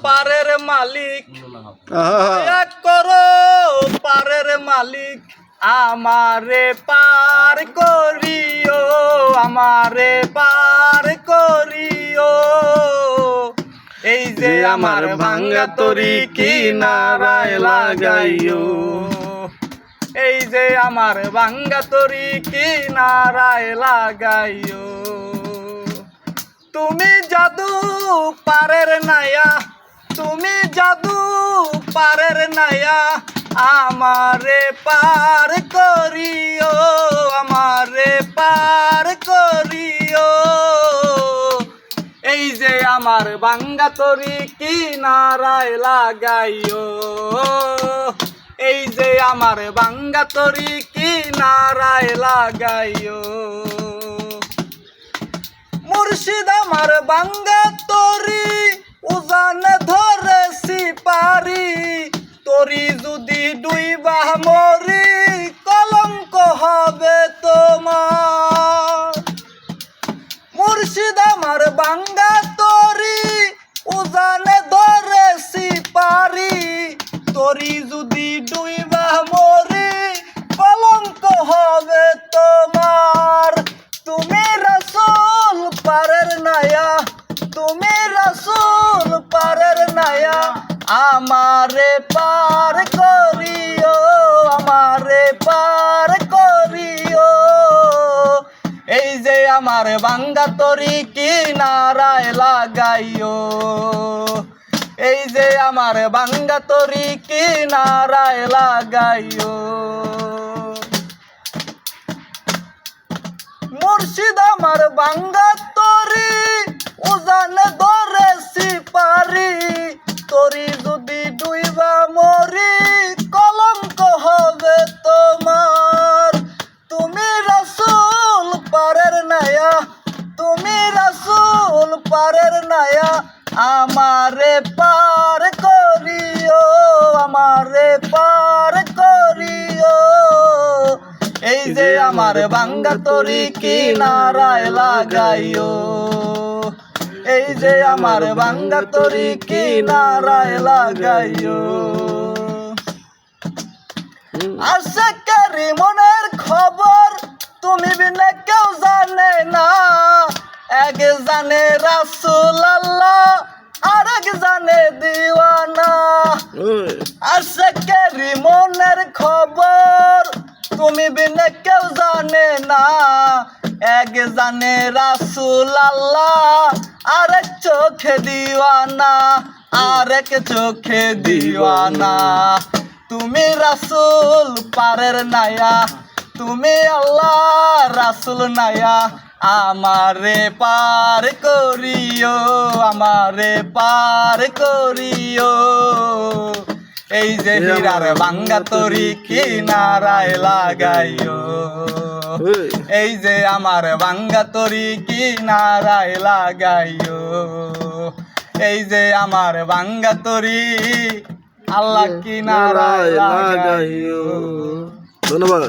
পারের মালিক, দয়া করো পারের মালিক, আমারে পার করিও, আমারে পার করিও। এই যে আমার ভাঙ্গা তরি কিনারায় লাগাইও, এই যে আমার ভাঙ্গা তরি কিনারায় লাগাইও। তুমি জাদু পারের নাইয়া, তুমি জাদু পারের নাইয়া, আমারে পার করিও, আমারে পার করিও। এই যে আমার ভাঙ্গা তরি কিনারায় লাগাইও, এই যে আমার ভাঙ্গা তরি কিনারায় লাগাইও। মুর্শিদ আমার ভাঙ্গা তরি উজানে ধরেছি পারি, তরি যদি ডুইবা মরি কলঙ্ক হবে তোমার। মুর্শিদ আমার ভাঙ্গা তরি উজানে ধরেছি পারি, তরি যদি ডুইবা মরি কলঙ্ক হবে তোমার। তুমি রাসূল পারের নাইয়া, তুমি রাসূল পারের নাইয়া, আমারে পার করিও, আমারে পার করিও। এই যে আমার ভাঙ্গা তরি কিনারায় লাগাইও, এই যে আমার ভাঙ্গা তরি কিনারায় লাগাইও। মুর্শিদ আমার ভাঙ্গা তরি উজানে ধরেছি পারি, তরি যদি ডুইবা মরি কলঙ্ক হবে তোমার। তুমি রাসূল পারের নাইয়া, তুমি রাসূল পারের নাইয়া, আমারে পার করিও, আমারে পার করিও। এই যে আমার ভাঙ্গা তরি কিনারায় লাগাইও, এই যে আমার ভাঙ্গা তরি কিনারায় লাগাইও। আশিকের মনের খবর তুমি বিনে কেউ জানে না, এক জানে রাসূল আল্লাহ, আরেক জানে দিওয়ানা। আশিকের মনের খবর তুমি বিনে কেউ জানে না, এক জানে রাসূল আল্লাহ, আরেক চোখে দিওয়ানা, আরেক চোখে দিওয়ানা। তুমি রাসূল পারের নাইয়া, তুমি আল্লাহ রাসূল নাইয়া, আমারে পার করিও, আমারে পার করিও। এই যে হীরার ভাঙ্গা তরি কিনারায় লাগাইও, এই যে আমার ভাঙ্গা তরি কিনারায় লাগাইও, এই যে আমার ভাঙ্গা তরি আল্লাহ কিনারায় লাগাইও। ধন্যবাদ।